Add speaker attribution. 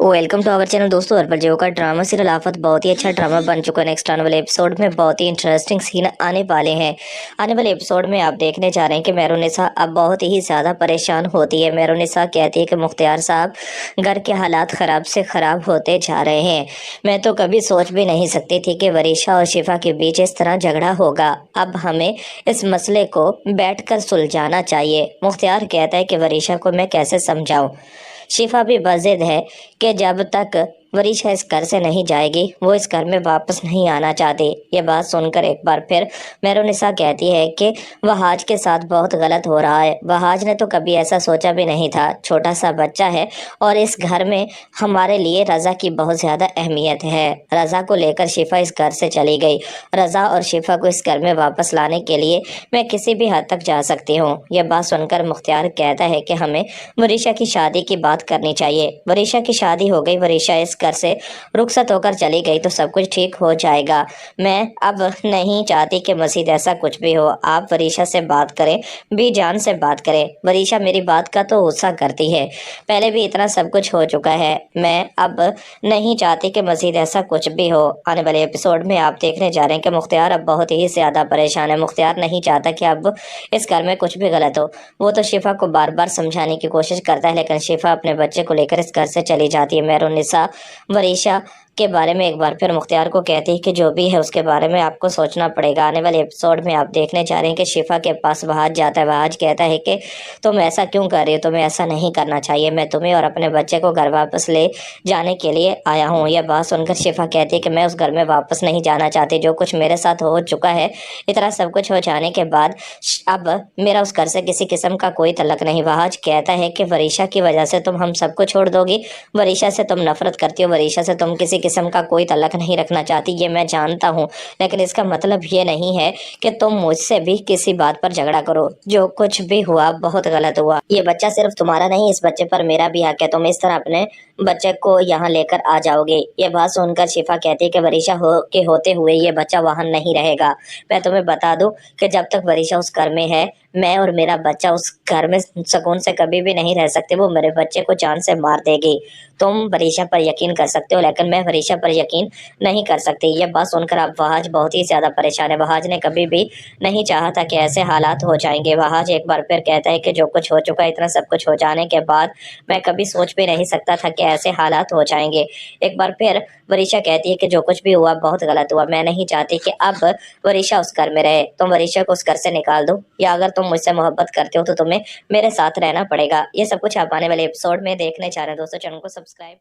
Speaker 1: Welcome to our channel दोस्तों। हर जियो का drama serial आफत बहुत ही अच्छा ड्रामा बन चुका है। नेक्स्ट आने वाले एपिसोड में बहुत ही इंटरेस्टिंग सीन आने वाले हैं। आने वाले एपिसोड में आप देखने जा रहे हैं कि मेहरुनिसा अब बहुत ही ज़्यादा परेशान होती है। मेहरुनिसा कहती है कि मुख्तियार साहब, घर के हालात ख़राब से ख़राब होते जा रहे हैं। मैं तो कभी सोच भी नहीं सकती थी कि वरीशा और शिफा के बीच इस तरह झगड़ा होगा। अब हमें इस मसले को बैठकर सुलझाना चाहिए। मुख्तियार कहता है कि वरीशा को मैं कैसे समझाऊं। शिफा भी बज़िद है कि जब तक वरीशा इस घर से नहीं जाएगी वो इस घर में वापस नहीं आना चाहती। ये बात सुनकर एक बार फिर मेहरुनिसा कहती है कि वहाज के साथ बहुत गलत हो रहा है। वहाज ने तो कभी ऐसा सोचा भी नहीं था। छोटा सा बच्चा है और इस घर में हमारे लिए रज़ा की बहुत ज़्यादा अहमियत है। रज़ा को लेकर शिफा इस घर से चली गई। रज़ा और शिफा को इस घर में वापस लाने के लिए मैं किसी भी हद तक जा सकती हूँ। यह बात सुनकर मुख्तियार कहता है कि हमें वरीशा की शादी की बात करनी चाहिए। वरीशा की शादी हो गई, वरीशा इस घर से रुखसत होकर चली गई तो सब कुछ ठीक हो जाएगा। मैं अब नहीं चाहती कि मजीद ऐसा कुछ भी हो। आप वरीशा से बात करें, जान से बात करें। वरीशा मेरी बात का तो गुस्सा करती है। पहले भी इतना सब कुछ हो चुका है। मैं अब नहीं चाहती कि मजीद ऐसा कुछ भी हो। आने वाले एपिसोड में आप देखने जा रहे हैं कि मुख्तियार अब बहुत ही ज़्यादा परेशान है। मुख्तियार नहीं चाहता कि अब इस घर में कुछ भी गलत हो। वो तो शिफा को बार बार समझाने की कोशिश करता है, लेकिन शिफा अपने बच्चे को लेकर इस घर से चली जाती है। मेहरुनिसा वरीशा के बारे में एक बार फिर मुख्तियार को कहती है कि जो भी है उसके बारे में आपको सोचना पड़ेगा। आने वाले एपिसोड में आप देखने जा रहे हैं कि शिफा के पास वहाज जाता है। वहाज कहता है कि तुम ऐसा क्यों कर रही हो, तुम्हें ऐसा नहीं करना चाहिए। मैं तुम्हें और अपने बच्चे को घर वापस ले जाने के लिए आया हूँ। यह बात सुनकर शिफा कहती है कि मैं उस घर में वापस नहीं जाना चाहती। जो कुछ मेरे साथ हो चुका है, इतना सब कुछ हो जाने के बाद अब मेरा उस घर से किसी किस्म का कोई तल्लक नहीं। वहाज कहता है कि वरीशा की वजह से तुम हम सबको छोड़ दोगी। वरीशा से तुम नफरत करती हो, वरीशा से तुम किसी किस्म का कोई तल्लक नहीं रखना चाहती, ये मैं जानता हूँ, लेकिन इसका मतलब ये नहीं है कि तुम मुझसे भी किसी बात पर झगड़ा करो। जो कुछ भी हुआ बहुत गलत हुआ। ये बच्चा सिर्फ तुम्हारा नहीं, इस बच्चे पर मेरा भी हक है। तुम इस तरह अपने बच्चे को यहाँ लेकर आ जाओगे। ये बात सुनकर शिफा कहती है कि वरीशा के होते हुए ये बच्चा वहां नहीं रहेगा। मैं तुम्हें बता दूं कि जब तक वरीशा उस घर में है, मैं और मेरा बच्चा उस घर में सुकून से कभी भी नहीं रह सकते। वो मेरे बच्चे को जान से मार देगी। तुम वरीशा पर यकीन कर सकते हो, लेकिन मैं वरीशा पर यकीन नहीं कर सकती। यह बात सुनकर अब वहाज बहुत ही ज्यादा परेशान है। वहाज ने कभी भी नहीं चाहा था कि ऐसे हालात हो जाएंगे। वहाज एक बार फिर कहता है कि जो कुछ हो चुका है, इतना सब कुछ हो जाने के बाद मैं कभी सोच भी नहीं सकता था कि ऐसे हालात हो जाएंगे। एक बार फिर वरीशा कहती है कि जो कुछ भी हुआ बहुत गलत हुआ। मैं नहीं चाहती कि अब वरीशा उस घर में रहे। तुम वरीशा को उस घर से निकाल दो, या अगर तुम मुझसे मोहब्बत करते हो तो तुम्हें मेरे साथ रहना पड़ेगा। ये सब कुछ आप आने वाले एपिसोड में देखने जा रहे हैं। दोस्तों, चैनल को सब्सक्राइब